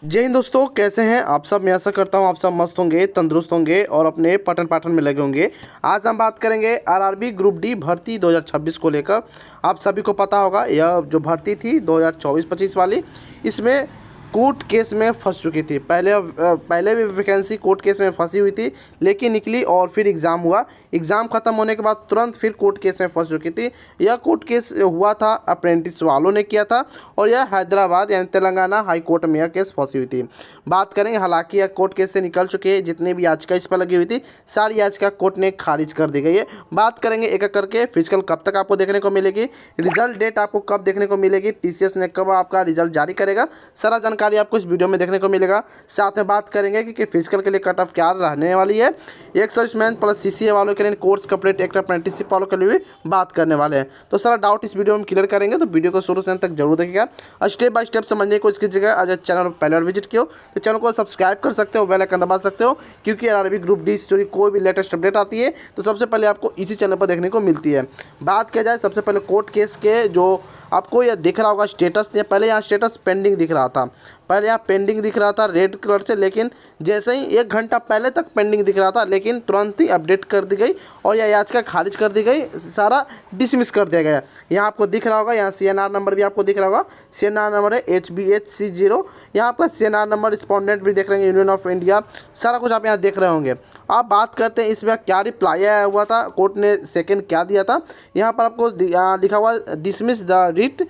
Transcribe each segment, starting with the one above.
जय हिंद दोस्तों, कैसे हैं आप सब। मैं आशा करता हूं आप सब मस्त होंगे, तंदुरुस्त होंगे और अपने पठन पाठन में लगे होंगे। आज हम बात करेंगे आरआरबी ग्रुप डी भर्ती 2026 को लेकर। आप सभी को पता होगा यह जो भर्ती थी 2024-25 वाली, इसमें कोर्ट केस में फंस चुकी थी। पहले भी वैकेंसी कोर्ट केस में फंसी हुई थी, लेकिन निकली और फिर एग्ज़ाम हुआ। एग्ज़ाम ख़त्म होने के बाद तुरंत फिर कोर्ट केस में फंस चुकी थी। यह कोर्ट केस हुआ था, अप्रेंटिस वालों ने किया था और यह हैदराबाद यानी तेलंगाना हाई कोर्ट में यह केस फंसी हुई थी। बात करेंगे, हालांकि यह कोर्ट केस से निकल चुके हैं। जितने भी याचिका इस पर लगी हुई थी, सारी याचिका कोर्ट ने खारिज कर दी गई है। बात करेंगे एक एक करके। फिजिकल कब तक आपको देखने को मिलेगी, रिजल्ट डेट आपको कब देखने को मिलेगी, टीसीएस ने कब आपका रिजल्ट जारी करेगा, सारा जानकारी आपको इस वीडियो में देखने को मिलेगा। साथ में बात करेंगे कि फिजिकल के लिए कट ऑफ क्या रहने वाली है, एक सर्विसमैन प्लस सीसीए वालों के लिए, कोर्स कंप्लीट एक्ट अप्रेंटिसशिप वालों के लिए भी बात करने वाले हैं। तो सारा डाउट इस वीडियो में हम क्लियर करेंगे, तो वीडियो को शुरू से अंत तक जरूर देखिएगा। स्टेप बाय स्टेप समझने की कोशिश कीजिएगा। अगर चैनल पर पहले बार विजिट किया तो चैनल को सब्सक्राइब कर सकते हो, बेल आइकन दबा सकते हो, क्योंकि आरआरबी ग्रुप डी स्टोरी कोई भी लेटेस्ट अपडेट आती है तो सबसे पहले आपको इसी चैनल पर देखने को मिलती है। बात किया जाए सबसे पहले कोर्ट केस के, जो आपको यह दिख रहा होगा स्टेटस, पहले यहाँ स्टेटस पेंडिंग दिख रहा था। पहले यहाँ पेंडिंग दिख रहा था रेड कलर से, लेकिन जैसे ही 1 घंटा पहले तक पेंडिंग दिख रहा था, लेकिन तुरंत ही अपडेट कर दी गई और यह याचिका खारिज कर दी गई, सारा डिसमिस कर दिया गया। यहाँ आपको दिख रहा होगा, यहाँ सीएनआर नंबर भी आपको दिख रहा होगा। सीएनआर नंबर है HBHC0। यहाँ आपका सीएनआर नंबर, रिस्पॉन्डेंट भी देख रहे हैं, यूनियन ऑफ इंडिया, सारा कुछ आप यहाँ देख रहे होंगे। आप बात करते हैं इसमें क्या रिप्लाई आया हुआ था, कोर्ट ने सेकंड क्या दिया था। यहाँ पर आपको लिखा हुआ dismiss the writ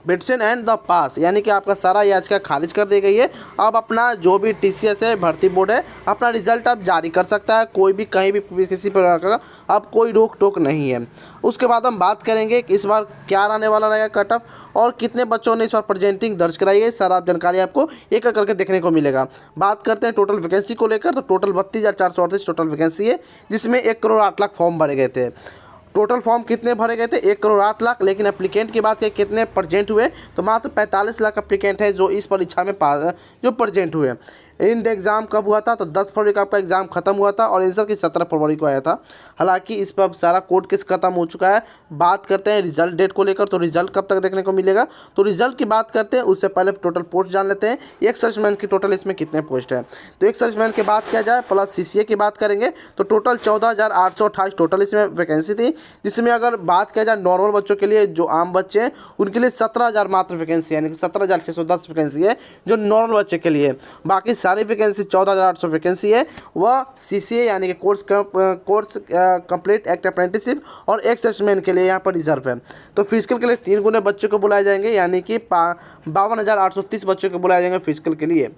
petition and the pass, यानी कि आपका सारा याचिका खारिज कर दी गई है। अब अपना जो भी टीसीएस है, भर्ती बोर्ड है, अपना रिजल्ट अब जारी कर सकता है। कोई भी कहीं भी किसी प्रकार का अब कोई रोक टोक नहीं है। उसके बाद हम बात करेंगे कि इस बार क्या रहने वाला रहेगा कट ऑफ और कितने बच्चों ने इस बार प्रेजेंटिंग दर्ज कराई है। सारा जानकारी आपको एक एक करके देखने को मिलेगा। बात करते हैं टोटल वैकेंसी को लेकर, तो टोटल 32,438 टोटल वैकेंसी है, जिसमें 1 करोड़ 8 लाख फॉर्म भरे गए थे। टोटल फॉर्म कितने भरे गए थे, 1 करोड़ 8 लाख। लेकिन एप्लीकेंट की बात करें कितने प्रेजेंट हुए, तो मात्र 45 लाख एप्लीकेंट है जो इस परीक्षा में जो प्रेजेंट हुए। इंड एग्ज़ाम कब हुआ था, तो 10 फरवरी का आपका एग्ज़ाम खत्म हुआ था और आंसर की 17 फरवरी को आया था। हालांकि इस पर अब सारा कोर्ट केस खत्म हो चुका है। बात करते हैं रिजल्ट डेट को लेकर, तो रिजल्ट कब तक देखने को मिलेगा। तो रिजल्ट की बात करते हैं उससे पहले टोटल पोस्ट जान लेते हैं। एक सर्विसमैन की टोटल इसमें कितने पोस्ट हैं, तो एक सर्विसमैन की बात किया जाए प्लस सीसीए की बात करेंगे तो टोटल 14,828 टोटल इसमें वैकेंसी थी। जिसमें अगर बात किया जाए नॉर्मल बच्चों के लिए, जो आम बच्चे हैं, उनके लिए 17,000 मात्र वैकेंसी, यानी कि 17,610 वैकेंसी है जो नॉर्मल बच्चे के लिए। बाकी सारी वैकेंसी 14,800 वैकेंसी है वह सीसीए यानी कि कोर्स कंप्लीट एक्ट अप्रेंटिसशिप और एक सर्विसमैन के लिए यहाँ पर रिजर्व है। तो फिजिकल के लिए 3 गुने बच्चों को बुलाए जाएंगे, यानी कि 52,830 बच्चों को बुलाए जाएंगे फिजिकल के लिए।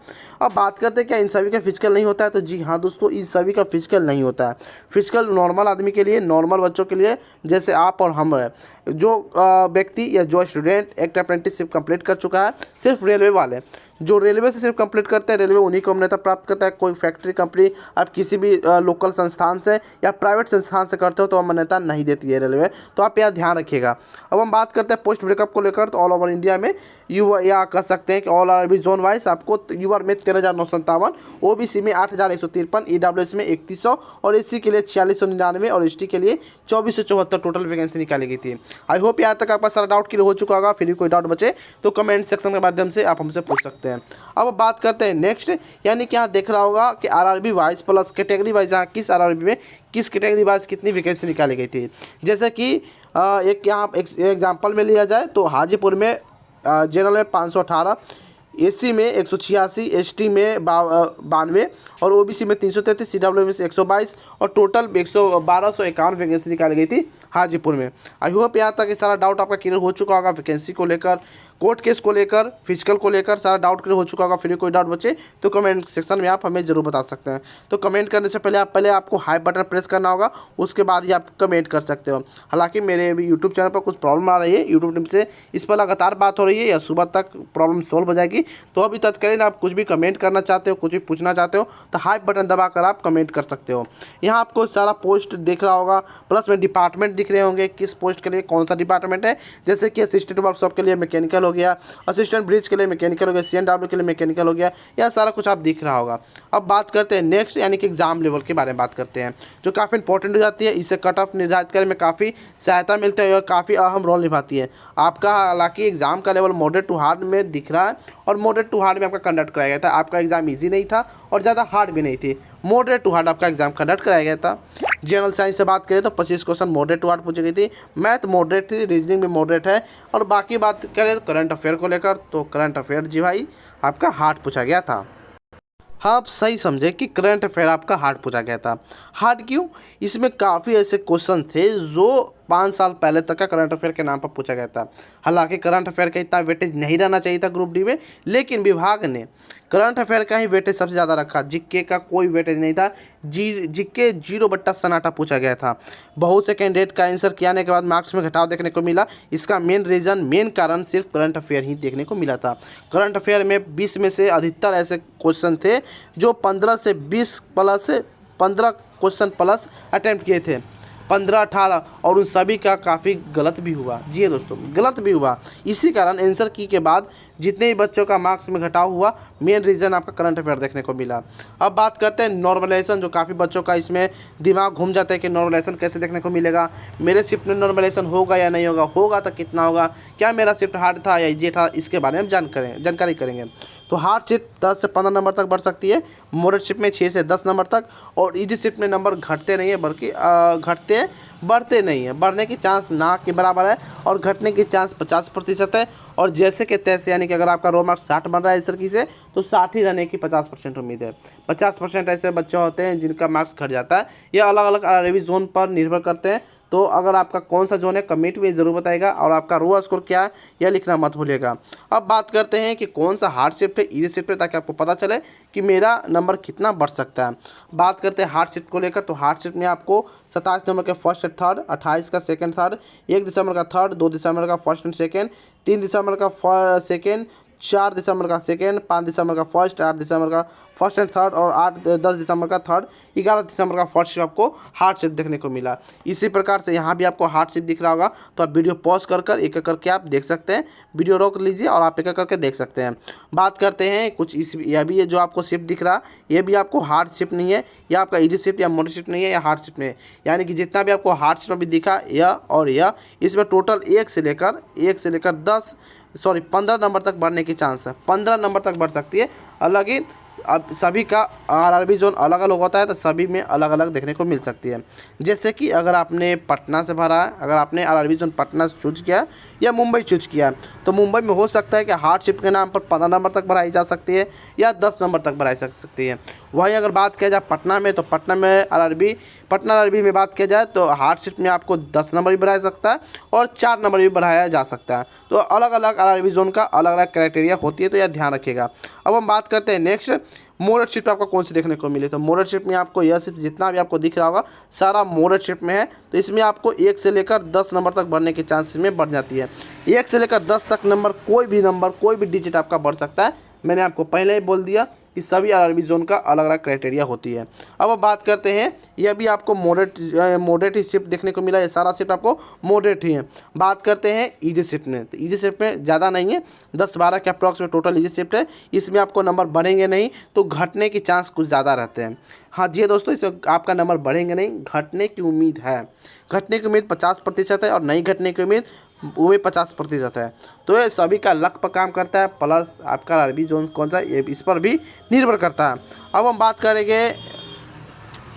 अब बात करते हैं क्या इन सभी का फिजिकल नहीं होता है, तो जी हाँ दोस्तों, इन सभी का फिजिकल नहीं होता है। फिजिकल नॉर्मल आदमी के लिए, नॉर्मल बच्चों के लिए, जैसे आप और हम है, जो व्यक्ति या जो स्टूडेंट एक्ट अप्रेंटिसशिप कंप्लीट कर चुका है, सिर्फ रेलवे वाले जो रेलवे से सिर्फ कंप्लीट करते हैं, रेलवे उन्हीं को मान्यता प्राप्त करता है। कोई फैक्ट्री कंपनी आप किसी भी लोकल संस्थान से या प्राइवेट संस्थान से करते हो तो मान्यता नहीं देती है रेलवे, तो आप यह ध्यान रखिएगा। अब हम बात करते हैं पोस्ट ब्रेकअप को लेकर, तो ऑल ओवर इंडिया में या कह सकते हैं कि ऑल आरआरबी जोन वाइज आपको यूआर में 13,957, ओबीसी में 8,153, ईडब्ल्यूएस में 3,100 और एससी के लिए 4,699 और एसटी के लिए 2,474 टोटल वैकेंसी निकाली गई थी। आई होप यहाँ तक आपका सारा डाउट क्लियर हो चुका होगा। फिर भी कोई डाउट बचे तो कमेंट सेक्शन के माध्यम से आप हमसे पूछ सकते हैं। अब बात करते हैं नेक्स्ट, यानी कि यहाँ देख रहा होगा कि RRB wise plus category wise यहाँ किस आरआरबी में किस कैटेगरी वाइज कितनी वैकेंसी निकाली गई थी। जैसे कि एक यहाँ एग्जाम्पल में लिया जाए तो हाजीपुर में जनरल में 518, एससी में 186, एसटी में 92 और ओबीसी में 333, सीडब्ल्यू में 122 और टोटल 1251 वैकेंसी निकाली गई थी हाजीपुर में। आई होप यहाँ तक सारा डाउट आपका क्लियर हो चुका होगा। वैकेंसी को लेकर, कोर्ट केस को लेकर, फिजिकल को लेकर सारा डाउट क्लियर हो चुका होगा। फिर कोई डाउट बचे तो कमेंट सेक्शन में आप हमें जरूर बता सकते हैं। तो कमेंट करने से पहले आपको हाई बटन प्रेस करना होगा, उसके बाद ही आप कमेंट कर सकते हो। हालांकि मेरे भी यूट्यूब चैनल पर कुछ प्रॉब्लम आ रही है, यूट्यूब टीम से इस पर लगातार बात हो रही है, या सुबह तक प्रॉब्लम सोल्व हो जाएगी। तो अभी तत्कालीन आप कुछ भी कमेंट करना चाहते हो, कुछ भी पूछना चाहते हो, तो हाई बटन दबाकर आप कमेंट कर सकते हो। यहाँ आपको सारा पोस्ट दिख रहा होगा, प्लस में डिपार्टमेंट दिख रहे होंगे किस पोस्ट के लिए कौन सा डिपार्टमेंट है। जैसे कि असिस्टेंट वर्कशॉप के लिए मैकेनिकल हो गया, असिस्टेंट ब्रिज के लिए मैकेनिकल हो गया, CNW के लिए मैकेनिकल हो गया, यह सारा कुछ आप दिख रहा होगा। अब बात करते हैं नेक्स्ट यानी कि एग्जाम लेवल के बारे में बात करते हैं, जो काफ़ी इंपॉर्टेंट हो जाती है। इससे कट ऑफ निर्धारित करने में काफ़ी सहायता मिलती है और काफ़ी अहम रोल निभाती है। आपका हालांकि एग्जाम का लेवल मॉडरेट टू हार्ड में दिख रहा है और मॉडरेट टू हार्ड में आपका कंडक्ट कराया गया था। आपका एग्जाम ईजी नहीं था और ज़्यादा हार्ड भी नहीं थी, मॉडरेट टू हार्ड आपका एग्जाम कंडक्ट कराया गया था। जनरल साइंस से बात करें तो 25 क्वेश्चन मॉडरेट टू हार्ड पूछी गई थी, मैथ मॉडरेट थी, रीजनिंग भी मॉडरेट है। और बाकी बात करें तो करंट अफेयर को लेकर, तो करंट अफेयर जी भाई आपका हार्ड पूछा गया था। हाँ, आप सही समझे कि करंट अफेयर आपका हार्ड पूछा गया था। हार्ड क्यों? इसमें काफ़ी ऐसे क्वेश्चन थे जो 5 साल पहले तक का करंट अफेयर के नाम पर पूछा गया था। हालांकि करंट अफेयर का इतना वेटेज नहीं रहना चाहिए था ग्रुप डी में, लेकिन विभाग ने करंट अफेयर का ही वेटेज सबसे ज़्यादा रखा। जीके का कोई वेटेज नहीं था, जीके 0 बट्टा सन्नाटा पूछा गया था। बहुत से कैंडिडेट का आंसर किए आने के बाद मार्क्स में घटाव देखने को मिला। इसका मेन कारण सिर्फ करंट अफेयर ही देखने को मिला था। करंट अफेयर में 20 में से अधिकतर ऐसे क्वेश्चन थे जो 15 से 20 प्लस 15 क्वेश्चन प्लस अटैम्प्ट किए थे, 15-18, और उन सभी का काफ़ी गलत भी हुआ। जी हाँ दोस्तों, गलत भी हुआ। इसी कारण आंसर की के बाद जितने भी बच्चों का मार्क्स में घटाव हुआ, मेन रीज़न आपका करंट अफेयर देखने को मिला। अब बात करते हैं नॉर्मलाइजेशन, जो काफ़ी बच्चों का इसमें दिमाग घूम जाता है कि नॉर्मलाइजेशन कैसे देखने को मिलेगा, मेरे शिफ्ट में नॉर्मलाइजेशन होगा या नहीं होगा, होगा तो कितना होगा, क्या मेरा शिफ्ट हार्ड था या इजी था, इसके बारे में जानकारी करेंगे। तो हार्ड शिफ्ट 10 से 15 नंबर तक बढ़ सकती है, मॉडरेट शिफ्ट में 6 से 10 नंबर तक, और इजी शिफ्ट में नंबर घटते नहीं है बल्कि घटते बढ़ते नहीं है। बढ़ने की चांस ना के बराबर है और घटने की चांस 50% है। और जैसे कि तैसे यानी कि अगर आपका रो मार्क्स 60 बन रहा है सर की से, तो 60 ही रहने की 50% उम्मीद है। 50% ऐसे बच्चे होते हैं जिनका मार्क्स घट जाता है। ये अलग अलग आरआरबी जोन पर निर्भर करते हैं। तो अगर आपका कौन सा जोन है कमेंट में ज़रूर बताएगा, और आपका रो स्कोर क्या है यह लिखना मत भूलिएगा। अब बात करते हैं कि कौन सा हार्ड शिफ्ट है, इजी शिफ्ट है, ताकि आपको पता चले कि मेरा नंबर कितना बढ़ सकता है। बात करते हैं हार्ड शिफ्ट को लेकर, तो हार्ड शिफ्ट में आपको 27 नंबर के फर्स्ट एंड थर्ड, 28 का सेकंड थर्ड, 1 दिसंबर का थर्ड, 2 दिसंबर का फर्स्ट एंड सेकंड, 3 दिसंबर का सेकंड, 4 दिसंबर का सेकंड, 5 दिसंबर का फर्स्ट, 8 दिसंबर का फर्स्ट एंड थर्ड, और 10 दिसंबर का थर्ड, 11 दिसंबर का फर्स्ट शिफ्ट आपको हार्ड शिफ्ट देखने को मिला। इसी प्रकार से यहाँ भी आपको हार्ड शिफ्ट दिख रहा होगा, तो आप वीडियो पॉज कर एक एक करके आप देख सकते हैं, वीडियो रोक लीजिए और आप एक एक करके देख सकते हैं। बात करते हैं कुछ यह भी है जो आपको शिफ्ट दिख रहा, ये भी आपको हार्ड शिफ्ट नहीं है, या आपका इजी शिफ्ट या मॉडरेट शिफ्ट नहीं है, या हार्ड शिफ्ट में, यानी कि जितना भी आपको हार्ड शिफ्ट में भी दिखा यह और यह, इसमें टोटल 1 से लेकर 15 नंबर तक बढ़ने की चांस है। 15 नंबर तक बढ़ सकती है। अलग ही अब सभी का आरआरबी जोन अलग अलग होता है, तो सभी में अलग अलग देखने को मिल सकती है। जैसे कि अगर आपने पटना से भरा है, अगर आपने आरआरबी जोन पटना से चूज किया या मुंबई चूज किया, तो मुंबई में हो सकता है कि हार्ड शिफ्ट के नाम पर 15 नंबर तक बढ़ाई जा सकती है या 10 नंबर तक बढ़ाई जा सकती है। वहीं अगर बात किया जाए पटना में, तो पटना आरआरबी में बात किया जाए तो हार्ड शिफ्ट में आपको 10 नंबर भी बढ़ाया सकता है और 4 नंबर भी बढ़ाया जा सकता है। तो अलग अलग आरआरबी जोन का अलग अलग क्राइटेरिया होती है, तो यह ध्यान रखिएगा। अब हम बात करते हैं नेक्स्ट, मॉडरेट शिफ्ट आपको कौन सी देखने को मिली। तो मॉडरेट शिफ्ट में आपको यह शिफ्ट जितना भी आपको दिख रहा होगा सारा मॉडरेट शिफ्ट में है। तो इसमें आपको 1 से लेकर 10 नंबर तक बढ़ने के चांसेस में बढ़ जाती है। 1 से लेकर 10 तक नंबर कोई भी डिजिट आपका बढ़ सकता है। मैंने आपको पहले ही बोल दिया कि सभी आरआरबी जोन का अलग अलग क्राइटेरिया होती है। अब बात करते हैं, यह भी आपको मॉडरेट ही शिफ्ट देखने को मिला, ये सारा शिफ्ट आपको मॉडरेट ही है। बात करते हैं इजी शिफ्ट में, तो इजी शिफ्ट में ज़्यादा नहीं है, 10-12 के अप्रॉक्स में टोटल इजी शिफ्ट है। इसमें आपको नंबर बढ़ेंगे नहीं, तो घटने की चांस कुछ ज़्यादा रहते हैं। हाँ जी दोस्तों, इसमें आपका नंबर बढ़ेंगे नहीं, घटने की उम्मीद है। घटने की उम्मीद 50% है और नहीं घटने की उम्मीद वो भी 50% है। तो ये सभी का लक पर काम करता है, प्लस आपका आरआरबी जोन कौन सा ये इस पर भी निर्भर करता है। अब हम बात करेंगे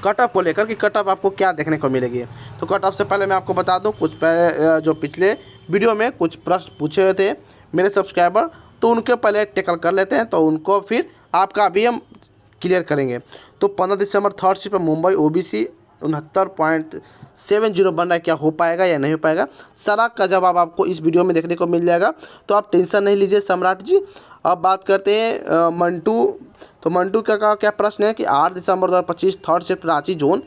कट ऑफ को लेकर कि कट ऑफ आपको क्या देखने को मिलेगी। तो कट ऑफ से पहले मैं आपको बता दूं, जो पिछले वीडियो में कुछ प्रश्न पूछे हुए थे मेरे सब्सक्राइबर, तो उनके पहले टेकल कर लेते हैं, तो उनको फिर आपका अभी हम क्लियर करेंगे। तो 15 दिसंबर थर्ड शिफ्ट पर मुंबई ओबीसी 69.70 बन रहा है, क्या हो पाएगा या नहीं हो पाएगा, सारा का जवाब आपको इस वीडियो में देखने को मिल जाएगा। तो आप टेंशन नहीं लीजिए सम्राट जी। अब बात करते हैं मंटू। तो मंटू का क्या प्रश्न है कि 8 दिसंबर 2025 थर्ड शिफ्ट रांची जोन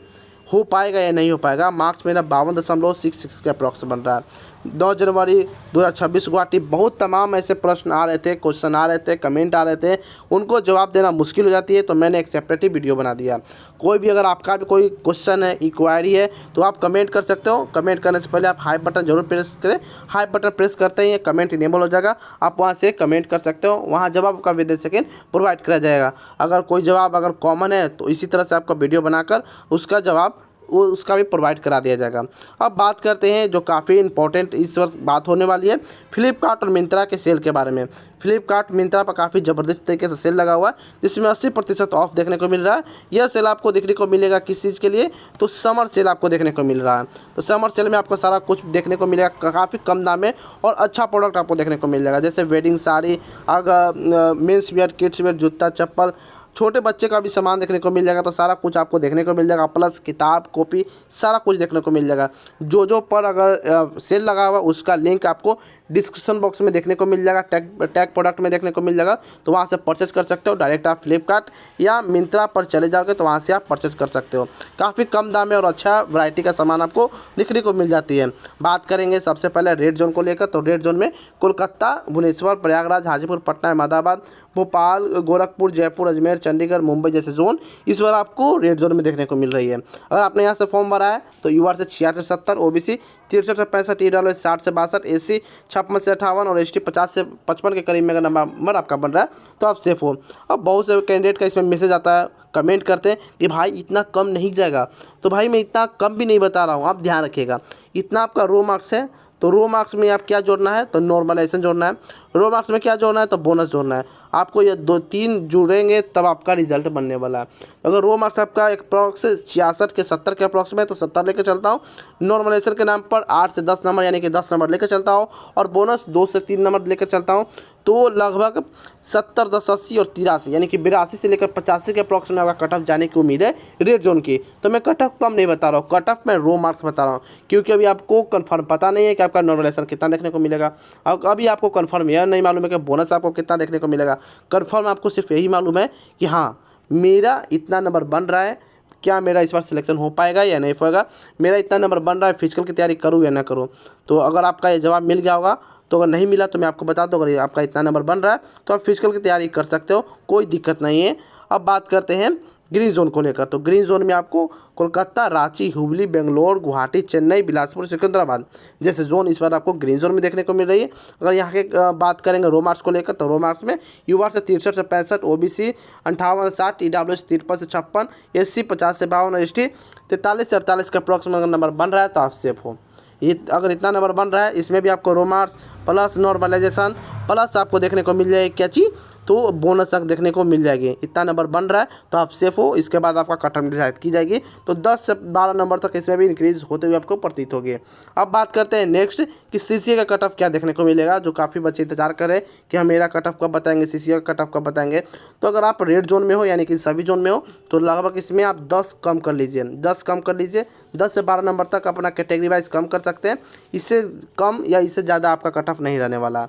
हो पाएगा या नहीं हो पाएगा। मार्क्स मेरा 52.66 के अप्रॉक्स बन रहा है। 9 जनवरी 2026 गुवाहाटी, बहुत तमाम ऐसे प्रश्न आ रहे थे, क्वेश्चन आ रहे थे, कमेंट आ रहे थे, उनको जवाब देना मुश्किल हो जाती है, तो मैंने एक सेपरेट ही वीडियो बना दिया। कोई भी अगर आपका भी कोई क्वेश्चन है, इंक्वायरी है, तो आप कमेंट कर सकते हो। कमेंट करने से पहले आप हाई बटन जरूर प्रेस करें। हाई बटन प्रेस करते ही कमेंट इनेबल हो जाएगा, आप वहाँ से कमेंट कर सकते हो, वहाँ जवाब का विद इन सेकेंड प्रोवाइड किया जाएगा। अगर कोई जवाब अगर कॉमन है तो इसी तरह से आपका वीडियो बनाकर उसका जवाब उसका भी प्रोवाइड करा दिया जाएगा। अब बात करते हैं जो काफ़ी इंपॉर्टेंट इस वक्त बात होने वाली है, फ्लिपकार्ट और मिंत्रा के सेल के बारे में। फ्लिपकार्ट मिंत्रा पर काफ़ी ज़बरदस्त तरीके से सेल लगा हुआ है, जिसमें 80% ऑफ देखने को मिल रहा है। यह सेल आपको देखने को मिलेगा किस चीज़ के लिए, तो समर सेल आपको देखने को मिल रहा है। तो समर सेल में आपको सारा कुछ देखने को मिलेगा काफ़ी कम दाम में, और अच्छा प्रोडक्ट आपको देखने को मिल जाएगा, जैसे वेडिंग साड़ी, अगर मेंस वेयर, किड्स वेयर, जूता, चप्पल, छोटे बच्चे का भी सामान देखने को मिल जाएगा। तो सारा कुछ आपको देखने को मिल जाएगा, प्लस किताब, कॉपी, सारा कुछ देखने को मिल जाएगा। जो पर अगर सेल लगा हुआ उसका लिंक आपको डिस्क्रिप्शन बॉक्स में देखने को मिल जाएगा, टैग प्रोडक्ट में देखने को मिल जाएगा, तो वहाँ से परचेस कर सकते हो। डायरेक्ट आप फ्लिपकार्ट या मिंत्रा पर चले जाओगे तो वहाँ से आप परचेस कर सकते हो। काफ़ी कम दाम में और अच्छा वैरायटी का सामान आपको देखने को मिल जाती है। बात करेंगे सबसे पहले रेड जोन को लेकर, तो रेड जोन में कोलकाता, भुवनेश्वर, प्रयागराज, हाजीपुर, पटना, अहमदाबाद, भोपाल, गोरखपुर, जयपुर, अजमेर, चंडीगढ़, मुंबई जैसे जोन इस बार आपको रेड जोन में देखने को मिल रही है। अगर आपने यहाँ से फॉर्म भरा है तो यूआर से 66 से 70, ओबीसी 63 से 65, ईडब्ल्यूएस 60 से 62, एससी 56 से 58 और एसटी 50 से 55 के करीब में अगर नंबर आपका बन रहा है तो आप सेफ हो। अब बहुत से कैंडिडेट का इसमें मैसेज आता है, कमेंट करते हैं कि भाई इतना कम नहीं जाएगा, तो भाई मैं इतना कम भी नहीं बता रहा हूँ, आप ध्यान रखिएगा। इतना आपका रो मार्क्स है, तो रो मार्क्स में आप क्या जोड़ना है, तो नॉर्मलाइजेशन जोड़ना है। रो मार्क्स में क्या जोड़ना है, तो बोनस जोड़ना है। आपको ये 2-3 जुड़ेंगे तब आपका रिजल्ट बनने वाला है। अगर रो मार्क्स आपका अप्रॉक्स 66 के 70 के अप्रॉक्स में, तो 70 लेकर चलता हूँ। नॉर्मलाइजेशन के नाम पर 8 से 10 नंबर यानी कि 10 नंबर लेकर चलता हूँ, और बोनस 2 से 3 नंबर लेकर चलता हूँ, तो लगभग 70, 10, 80 और 83 यानी कि 82 से लेकर 85 के अप्रॉक्स में आपका कट ऑफ जाने की उम्मीद है रेड जोन की। तो मैं कट ऑफ कम नहीं बता रहा हूँ, कट ऑफ मैं रो मार्क्स बता रहा हूँ, क्योंकि अभी आपको कन्फर्म पता नहीं है कि आपका नॉर्मलाइजेशन कितना देखने को मिलेगा। अभी आपको कन्फर्म यह नहीं मालूम है कि बोनस आपको कितना देखने को मिलेगा। कन्फर्म आपको सिर्फ यही मालूम है कि हाँ मेरा इतना नंबर बन रहा है, क्या मेरा इस बार सिलेक्शन हो पाएगा या नहीं होगा, मेरा इतना नंबर बन रहा है, फिजिकल की तैयारी करूँ या ना करूँ। तो अगर आपका ये जवाब मिल गया होगा, तो अगर नहीं मिला तो मैं आपको बता दूँ, अगर आपका इतना नंबर बन रहा है तो आप फिजिकल की तैयारी कर सकते हो, कोई दिक्कत नहीं है। अब बात करते हैं ग्रीन जोन को लेकर, तो ग्रीन जोन में आपको कोलकाता, रांची, हुबली, बेंगलोर, गुवाहाटी, चेन्नई, बिलासपुर, सिकंदराबाद जैसे जोन इस बार आपको ग्रीन जोन में देखने को मिल रही है। अगर यहाँ के बात करेंगे रो मार्क्स को लेकर, तो रो मार्क्स में यूआर से 63 से 65, ओबीसी 58 से 60, ईडब्ल्यूएस 53 से 56, एससी 50 से 52 और एसटी 43 से 48 का अप्रॉक्सिमेट नंबर बन रहा है तो आप सेफ हो। ये अगर इतना नंबर बन रहा है, इसमें भी आपको रो मार्क्स प्लस नॉर्मलाइजेशन प्लस आपको देखने को मिल जाएगी क्या चीज़, तो बोनस तक देखने को मिल जाएगी। इतना नंबर बन रहा है तो आप सेफ हो। इसके बाद आपका कट ऑफ डिसाइड की जाएगी, तो 10 से 12 नंबर तक इसमें भी इंक्रीज होते हुए आपको प्रतीत होगी। अब बात करते हैं नेक्स्ट कि सीसीए का कट ऑफ क्या देखने को मिलेगा, जो काफ़ी बच्चे इंतजार कर रहे हैं कि हम मेरा कट ऑफ कब बताएंगे, सीसीए का कट ऑफ कब बताएंगे। तो अगर आप रेड जोन में हो यानी कि सभी जोन में हो, तो लगभग इसमें आप 10 कम कर लीजिए, 10 कम कर लीजिए, 10 से 12 नंबर तक अपना कैटेगरी वाइज कम कर सकते हैं। इससे कम या इससे ज़्यादा आपका कट ऑफ नहीं रहने वाला।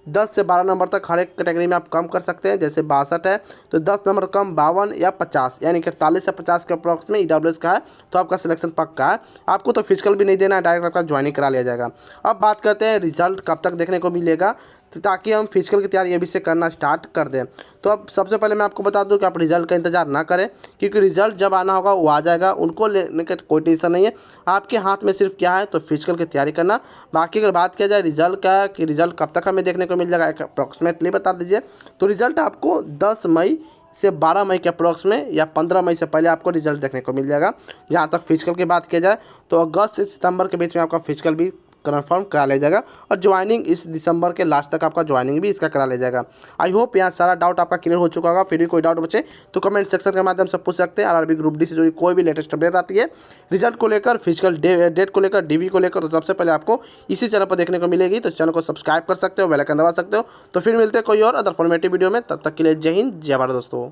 10 से 12 नंबर तक हर एक कैटेगरी में आप कम कर सकते हैं। जैसे 62 है तो 10 नंबर कम 52 या 50 यानी कि 43 से 50 के अप्रॉक्स में ईडब्ल्यूएस का है तो आपका सिलेक्शन पक्का है। आपको तो फिजिकल भी नहीं देना है, डायरेक्ट आपका ज्वाइनिंग करा लिया जाएगा। अब बात करते हैं रिजल्ट कब तक देखने को मिलेगा, तो ताकि हम फिजिकल की तैयारी अभी से करना स्टार्ट कर दें। तो अब सबसे पहले मैं आपको बता दूं कि आप रिजल्ट का इंतजार ना करें, क्योंकि रिजल्ट जब आना होगा वो आ जाएगा, उनको लेने का कोई टेंशन नहीं है। आपके हाथ में सिर्फ क्या है, तो फिजिकल की तैयारी करना। बाकी अगर बात किया जाए रिजल्ट का कि रिजल्ट कब तक हमें देखने को मिल जाएगा, एक अप्रॉक्सीमेटली बता दीजिए। तो रिजल्ट आपको 10 मई से 12 मई के अप्रॉक्स में या 15 मई से पहले आपको रिजल्ट देखने को मिल जाएगा। जहाँ तक फिजिकल की बात किया जाए तो अगस्त से सितंबर के बीच में आपका फिजिकल भी कन्फर्म करा लिया जाएगा, और ज्वाइनिंग इस दिसंबर के लास्ट तक आपका ज्वाइनिंग भी इसका करा लिया जाएगा। आई होप यहाँ सारा डाउट आपका क्लियर हो चुका होगा। फिर भी कोई डाउट बचे तो कमेंट सेक्शन के माध्यम से पूछ सकते हैं। आरआरबी ग्रुप डी से जुड़ी कोई भी लेटेस्ट अपडेट आती है रिजल्ट को लेकर, फिजिकल डेट को लेकर, डीवी को लेकर, तो सबसे पहले आपको इसी चैनल पर देखने को मिलेगी। तो चैनल को सब्सक्राइब कर सकते हो, बेल आइकन दबा सकते हो। तो फिर मिलते हैं कोई और अदर फॉर्मेटिव वीडियो में, तब तक के लिए जय हिंद, जय भारत दोस्तों।